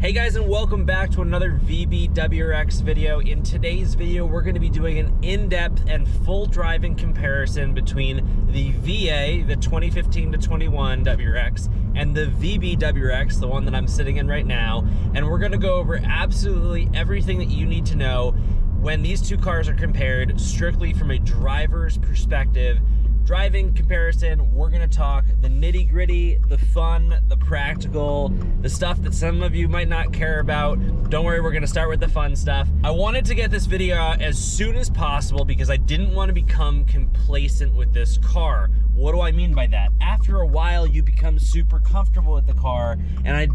Hey guys, and welcome back to another VB WRX video. In today's video, we're going to be doing an in-depth and full driving comparison between the VA, the 2015 to 21 WRX, and the VB WRX, the one that I'm sitting in right now. And we're going to go over absolutely everything that you need to know when these two cars are compared strictly from a driver's perspective. Driving comparison, we're gonna talk the nitty gritty, the fun, the practical, the stuff that some of you might not care about. Don't worry, we're gonna start with the fun stuff. I wanted to get this video out as soon as possible because I didn't want to become complacent with this car. What do I mean by that? After a while, you become super comfortable with the car, and I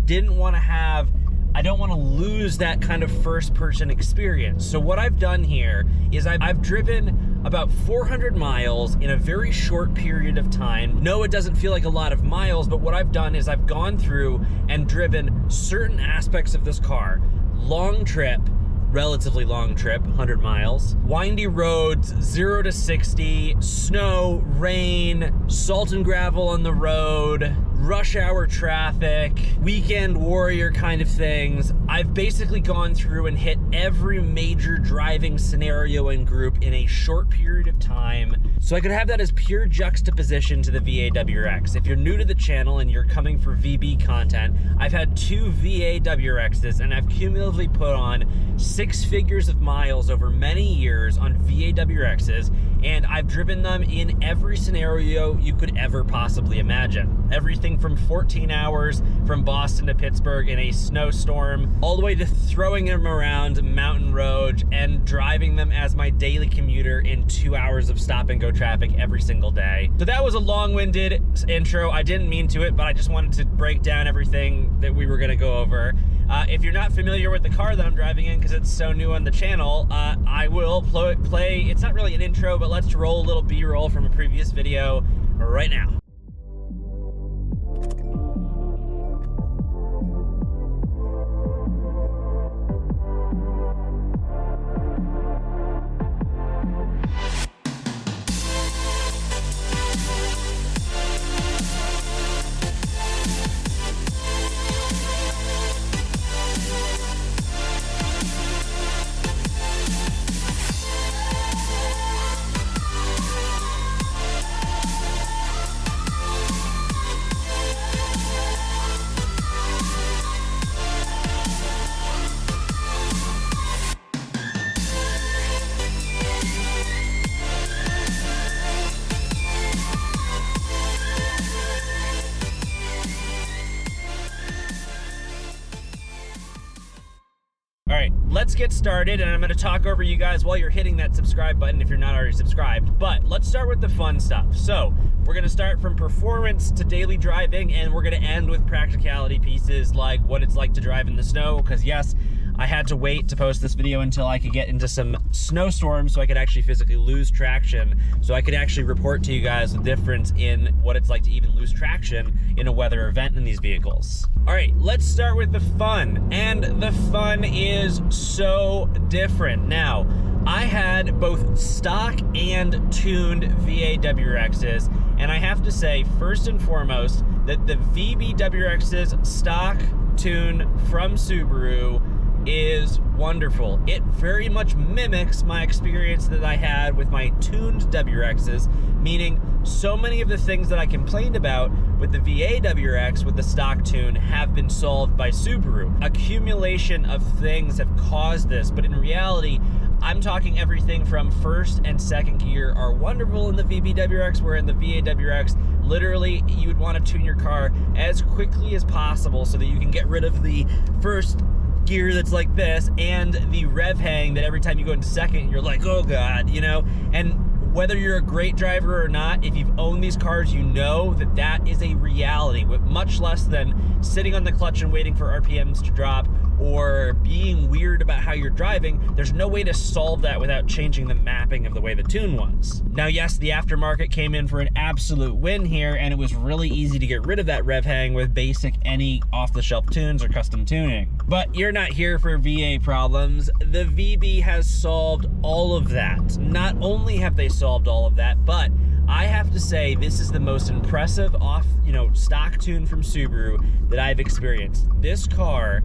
don't want to lose that kind of first-person experience. So what I've done here is I've driven about 400 miles in a very short period of time. No, it doesn't feel like a lot of miles, but what I've done is I've gone through and driven certain aspects of this car. Long trip, relatively long trip, 100 miles, windy roads, 0 to 60, snow, rain, salt and gravel on the road, rush hour traffic, weekend warrior kind of things. I've basically gone through and hit every major driving scenario and group in a short period of time, so I could have that as pure juxtaposition to the VA WRX. If you're new to the channel and you're coming for VB content, I've had two VA WRXs and I've cumulatively put on 6 figures of miles over many years on VA WRXs, and I've driven them in every scenario you could ever possibly imagine. Everything from 14 hours from Boston to Pittsburgh in a snowstorm, all the way to throwing them around mountain roads and driving them as my daily commuter in 2 hours of stop and go traffic every single day. So that was a long-winded intro. I didn't mean to it, but I just wanted to break down everything that we were gonna go over. If you're not familiar with the car that I'm driving in because it's so new on the channel, I will play, it's not really an intro, but let's roll a little B-roll from a previous video right now. All right, let's get started, and I'm gonna talk over you guys while you're hitting that subscribe button if you're not already subscribed. But let's start with the fun stuff. So we're gonna start from performance to daily driving, and we're gonna end with practicality pieces like what it's like to drive in the snow, because yes, I had to wait to post this video until I could get into some snowstorms so I could actually physically lose traction, so I could actually report to you guys the difference in what it's like to even lose traction in a weather event in these vehicles. All right, let's start with the fun, and the fun is so different. Now, I had both stock and tuned VA WRXs, and I have to say, first and foremost, that the VB WRX's stock tune from Subaru is wonderful. It very much mimics my experience that I had with my tuned WRXs, meaning so many of the things that I complained about with the VA WRX with the stock tune have been solved by Subaru. Accumulation of things have caused this, but in reality, I'm talking everything from first and second gear are wonderful in the VB WRX, where in the VA WRX, literally you would want to tune your car as quickly as possible so that you can get rid of the first gear that's like this and the rev hang that every time you go into second, you're like, oh God, you know? And whether you're a great driver or not, if you've owned these cars, you know that that is a reality, with much less than sitting on the clutch and waiting for RPMs to drop or being weird about how you're driving. There's no way to solve that without changing the mapping of the way the tune was. Now, yes, the aftermarket came in for an absolute win here, and it was really easy to get rid of that rev hang with basic any off-the-shelf tunes or custom tuning. But you're not here for VA problems. The VB has solved all of that. Not only have they solved all of that, but I have to say this is the most impressive stock tune from Subaru that I've experienced. This car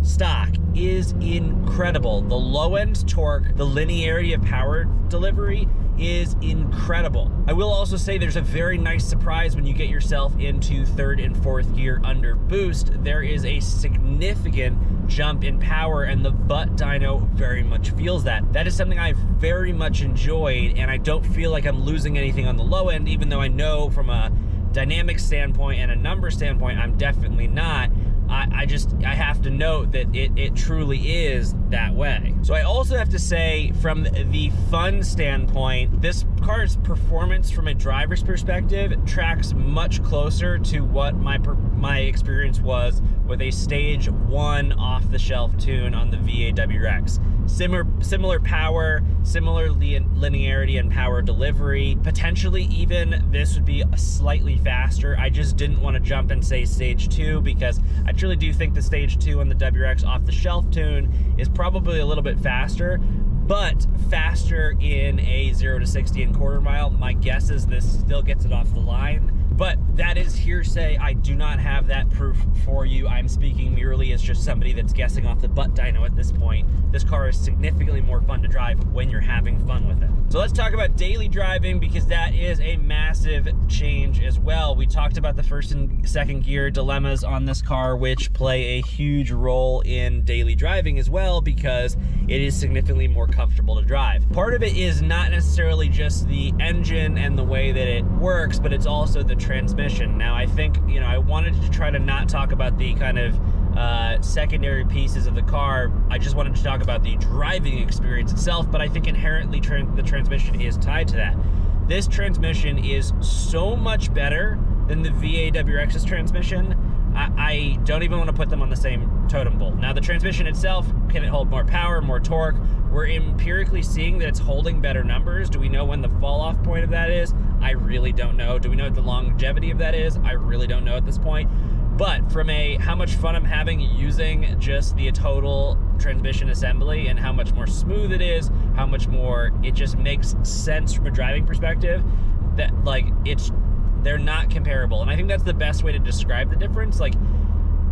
stock is incredible. The low end torque, the linearity of power delivery is incredible. I will also say there's a very nice surprise when you get yourself into third and fourth gear under boost. There is a significant jump in power, and the butt dyno very much feels that. That is something I very much enjoyed, and I don't feel like I'm losing anything on the low end, even though I know from a dynamic standpoint and a number standpoint, I'm definitely not. I have to note that it truly is that way. So I also have to say, from the fun standpoint, this car's performance from a driver's perspective tracks much closer to what my experience was with a stage 1 off-the-shelf tune on the VA WRX. Similar power, similar linearity and power delivery. Potentially even this would be slightly faster. I just didn't want to jump and say stage 2 because I truly do think the stage 2 on the WRX off-the-shelf tune is probably a little bit faster, but faster in a 0 to 60 and quarter mile. My guess is this still gets it off the line, but that is hearsay. I do not have that proof for you. I'm speaking merely as just somebody that's guessing off the butt dyno at this point. This car is significantly more fun to drive when you're having fun with it. So let's talk about daily driving, because that is a massive change as well. We talked about the first and second gear dilemmas on this car, which play a huge role in daily driving as well, because it is significantly more comfortable to drive. Part of it is not necessarily just the engine and the way that it works, but it's also the transmission. Now, I think, I wanted to try to not talk about the kind of secondary pieces of the car. I just wanted to talk about the driving experience itself, but I think inherently the transmission is tied to that. This transmission is so much better than the VA WRX's transmission. I don't even want to put them on the same totem pole. Now, the transmission itself, can it hold more power, more torque? We're empirically seeing that it's holding better numbers. Do we know when the fall-off point of that is? I really don't know. Do we know what the longevity of that is? I really don't know at this point. But from how much fun I'm having using just the total transmission assembly and how much more smooth it is, how much more it just makes sense from a driving perspective, that they're not comparable. And I think that's the best way to describe the difference.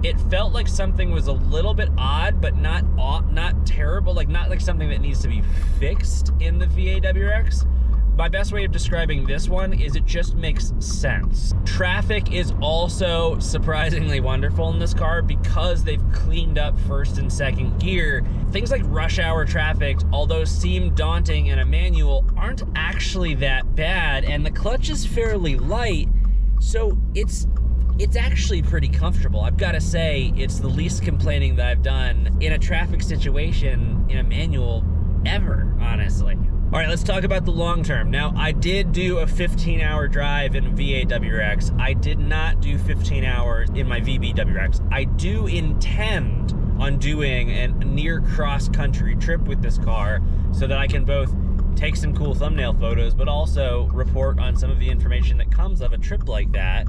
It felt like something was a little bit odd, but not terrible, not like something that needs to be fixed in the VA WRX. My best way of describing this one is it just makes sense. Traffic is also surprisingly wonderful in this car because they've cleaned up first and second gear. Things like rush hour traffic, although seem daunting in a manual, aren't actually that bad, and the clutch is fairly light, so it's actually pretty comfortable. I've got to say, it's the least complaining that I've done in a traffic situation in a manual ever, honestly. All right, let's talk about the long term. Now, I did do a 15-hour drive in VA WRX. I did not do 15 hours in my VB WRX. I do intend on doing a near cross-country trip with this car so that I can both take some cool thumbnail photos, but also report on some of the information that comes of a trip like that.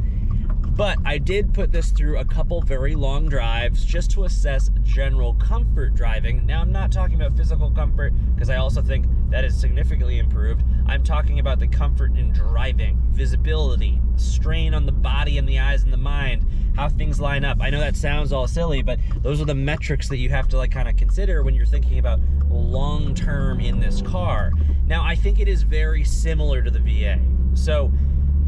But I did put this through a couple very long drives just to assess general comfort driving. Now, I'm not talking about physical comfort, because I also think that is significantly improved. I'm talking about the comfort in driving, visibility, strain on the body and the eyes and the mind, how things line up. I know that sounds all silly, but those are the metrics that you have to kind of consider when you're thinking about long term in this car. Now, I think it is very similar to the VA. So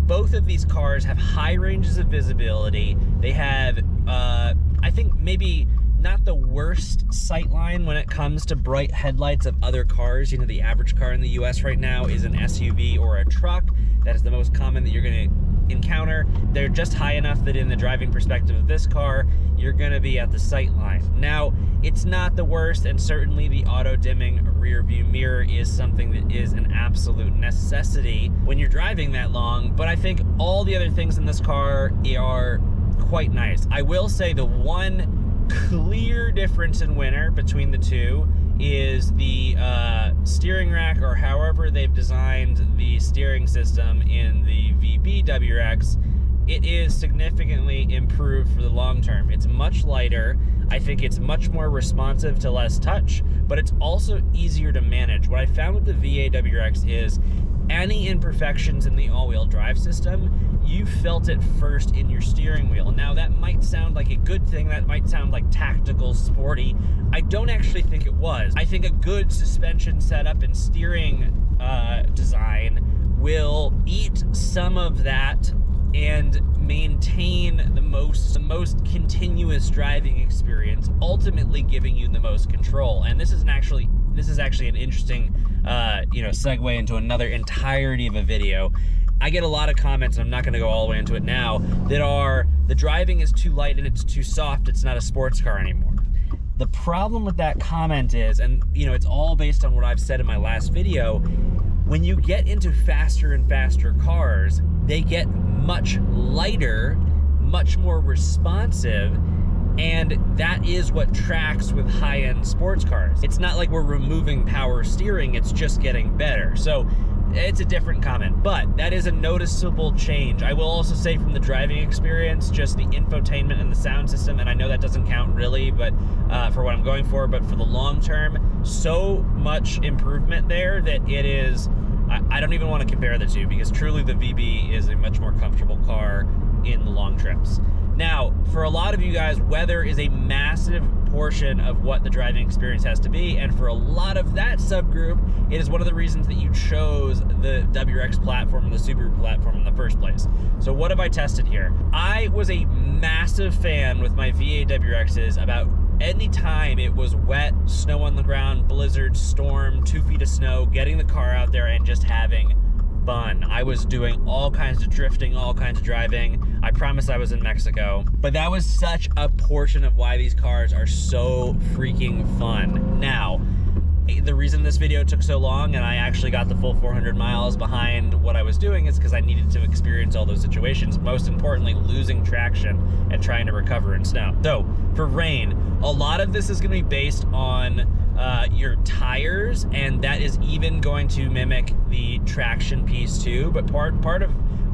both of these cars have high ranges of visibility. They have, I think, maybe not the worst sightline when it comes to bright headlights of other cars. The average car in the US right now is an SUV or a truck. That is the most common that you're going to encounter. They're just high enough that in the driving perspective of this car, you're going to be at the sight line. Now, it's not the worst, and certainly the auto-dimming rear view mirror is something that is an absolute necessity when you're driving that long, but I think all the other things in this car are quite nice. I will say the one clear difference in winner between the two is the steering rack, or however they've designed the steering system in the VB WRX. It is significantly improved for the long term. It's much lighter. I think it's much more responsive to less touch, but it's also easier to manage. What I found with the VA WRX is any imperfections in the all-wheel drive system, you felt it first in your steering wheel. Now, that might sound like a good thing, that might sound like tactical, sporty. I don't actually think it was. I think a good suspension setup and steering design will eat some of that and maintain the most continuous driving experience, ultimately giving you the most control. And this is actually an interesting segue into another entirety of a video. I get a lot of comments, and I'm not going to go all the way into it now, that are, the driving is too light and it's too soft, it's not a sports car anymore. The problem with that comment is, and it's all based on what I've said in my last video, when you get into faster and faster cars, they get much lighter, much more responsive, and that is what tracks with high-end sports cars. It's not like we're removing power steering, it's just getting better. So it's a different comment, but that is a noticeable change. I will also say, from the driving experience, just the infotainment and the sound system, and I know that doesn't count really, but for what I'm going for, but for the long term, so much improvement there that it is, I don't even want to compare the two, because truly the VB is a much more comfortable car in the long trips. Now, for a lot of you guys, weather is a massive portion of what the driving experience has to be, and for a lot of that subgroup, it is one of the reasons that you chose the WRX platform and the Subaru platform in the first place. So what have I tested here? I was a massive fan with my VA WRXs about any time it was wet, snow on the ground, blizzard, storm, 2 feet of snow, getting the car out there and just having fun. I was doing all kinds of drifting, all kinds of driving. I promise I was in Mexico. But that was such a portion of why these cars are so freaking fun. Now, the reason this video took so long and I actually got the full 400 miles behind what I was doing is because I needed to experience all those situations, most importantly, losing traction and trying to recover in snow. So, for rain, a lot of this is going to be based on your tires, and that is even going to mimic the traction piece too. But part of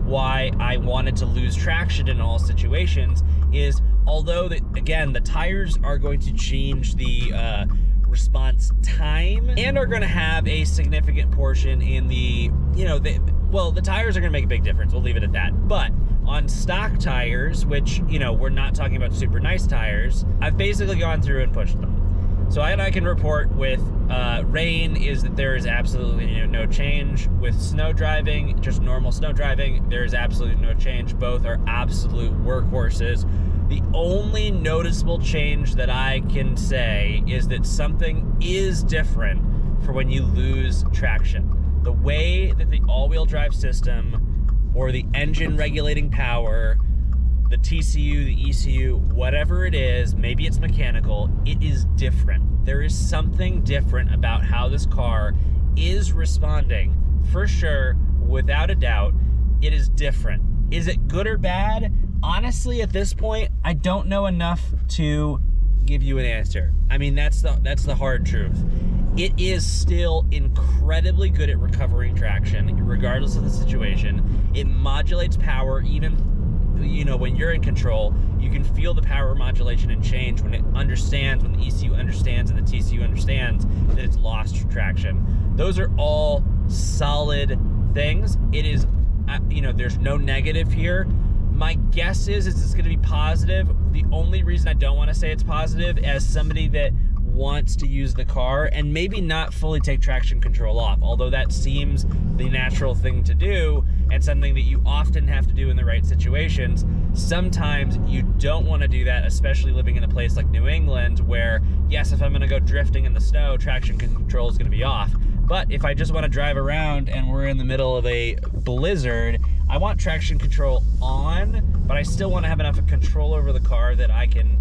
why I wanted to lose traction in all situations is, although again the tires are going to change the response time and are going to have a significant portion in the the tires are going to make a big difference, we'll leave it at that. But on stock tires, which we're not talking about super nice tires, I've basically gone through and pushed them. So I can report with rain is that there is absolutely no change. With snow driving, just normal snow driving, there is absolutely no change. Both are absolute workhorses. The only noticeable change that I can say is that something is different for when you lose traction. The way that the all-wheel drive system or the engine regulating power, the TCU, the ECU, whatever it is, maybe it's mechanical, it is different. There is something different about how this car is responding. For sure, without a doubt, it is different. Is it good or bad? Honestly, at this point, I don't know enough to give you an answer. I mean, that's the hard truth. It is still incredibly good at recovering traction, regardless of the situation. It modulates power even when you're in control. You can feel the power modulation and change when it understands, when the ECU understands and the TCU understands that it's lost traction. Those are all solid things. It is, there's no negative here. My guess is it's going to be positive. The only reason I don't want to say it's positive, as somebody that wants to use the car and maybe not fully take traction control off, although that seems the natural thing to do and something that you often have to do in the right situations, sometimes you don't want to do that, especially living in a place like New England where, yes, if I'm going to go drifting in the snow, traction control is going to be off. But if I just want to drive around and we're in the middle of a blizzard, I want traction control on, but I still want to have enough control over the car that I can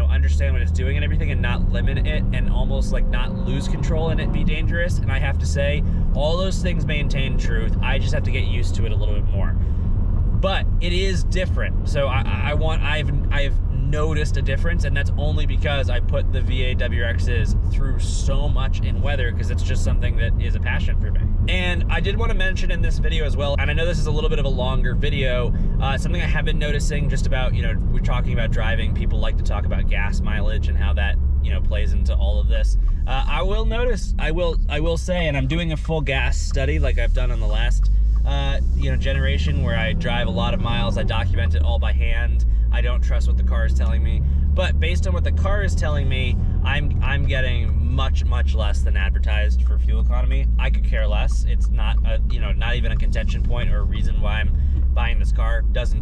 understand what it's doing and everything and not limit it and almost like not lose control and it be dangerous. And I have to say, all those things maintain truth. I just have to get used to it a little bit more. But it is different. So I've noticed a difference, and that's only because I put the VA WRXs through so much in weather, because it's just something that is a passion for me. And I did want to mention in this video as well, and I know this is a little bit of a longer video, something I have been noticing just about, we're talking about driving, people like to talk about gas mileage and how that you know, plays into all of this. I will say, and I'm doing a full gas study like I've done on the last you know, generation, where I drive a lot of miles. I document it all by hand. I don't trust what the car is telling me, but based on what the car is telling me, I'm getting much less than advertised for fuel economy. I could care less. It's not a, you know, not even a contention point or a reason why I'm buying this car. Doesn't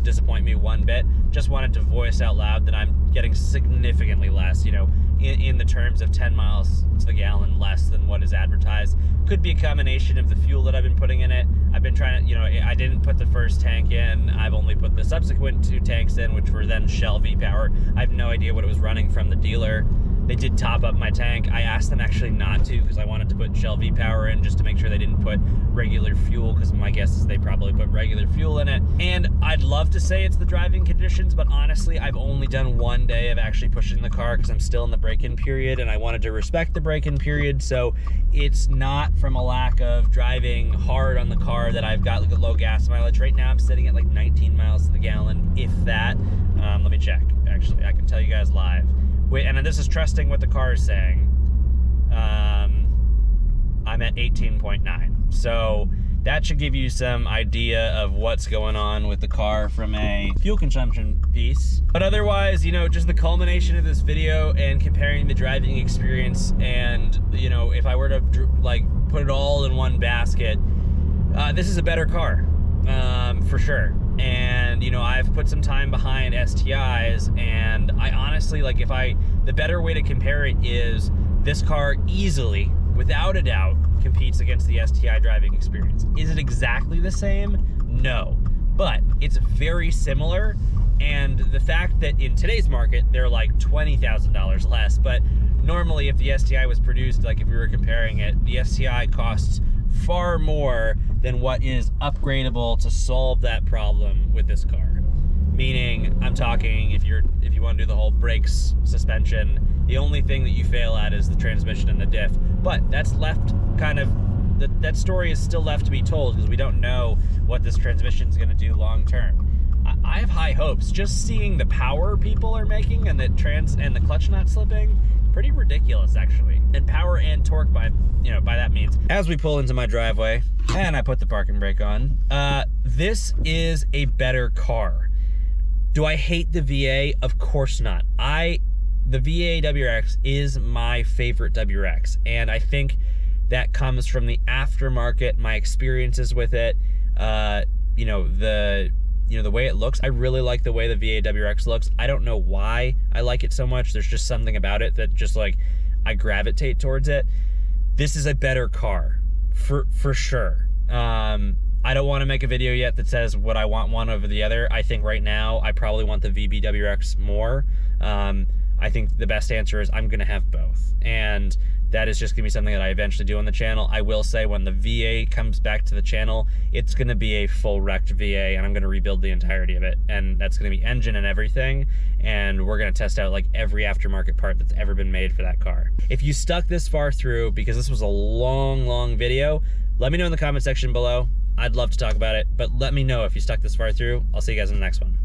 disappoint me one bit. Just wanted to voice out loud that I'm getting significantly less, you know, in the terms of 10 miles to the gallon less than what is advertised. Could be a combination of the fuel that I've been putting in it. I've been trying to, you know, I didn't put the first tank in. I've only put the subsequent 2 tanks in, which were then Shell V-Power. I have no idea what it was running from the dealer. They did top up my tank. I asked them actually not to, because I wanted to put Shell V-Power in just to make sure they didn't put regular fuel, because my guess is they probably put regular fuel in it. And I'd love to say it's the driving conditions, but honestly, I've only done 1 day of actually pushing the car because I'm still in the break-in period, and I wanted to respect the break-in period. So it's not from a lack of driving hard on the car that I've got like a low gas mileage. Right now I'm sitting at like 19 miles to the gallon, if that. Let me check. Actually, I can tell you guys live. Wait, and this is trusting what the car is saying. I'm at 18.9. So that should give you some idea of what's going on with the car from a fuel consumption piece. But otherwise, you know, just the culmination of this video and comparing the driving experience, and, you know, if I were to like put it all in one basket, this is a better car, for sure. And, you know, I've put some time behind STIs, and I honestly, like, the better way to compare it is this car easily, without a doubt, competes against the STI driving experience. Is it exactly the same? No, but it's very similar. And the fact that in today's market, they're like $20,000 less, but normally if the STI was produced, like if we were comparing it, the STI costs far more than what is upgradable to solve that problem with this car. Meaning, I'm talking if you want to do the whole brakes, suspension, the only thing that you fail at is the transmission and the diff. But that's left kind of, that story is still left to be told, because we don't know what this transmission is going to do long term. I have high hopes. Just seeing the power people are making and the clutch not slipping, pretty ridiculous actually. And power and torque by that means. As we pull into my driveway and I put the parking brake on, this is a better car. Do I hate the VA? Of course not. The VA WRX is my favorite WRX, and I think that comes from the aftermarket, my experiences with it, the way it looks. I really like the way the VA WRX looks. I don't know why I like it so much. There's just something about it that just like I gravitate towards it. This is a better car for sure. I don't want to make a video yet that says what I want one over the other. I think right now I probably want the VB WRX more. I think the best answer is I'm gonna have both, and that is just gonna be something that I eventually do on the channel. I will say when the VA comes back to the channel, it's gonna be a full wrecked VA, and I'm gonna rebuild the entirety of it, and that's gonna be engine and everything, and we're gonna test out like every aftermarket part that's ever been made for that car. If you stuck this far through, because this was a long video, let me know in the comment section below. I'd love to talk about it, but let me know if you stuck this far through. I'll see you guys in the next one.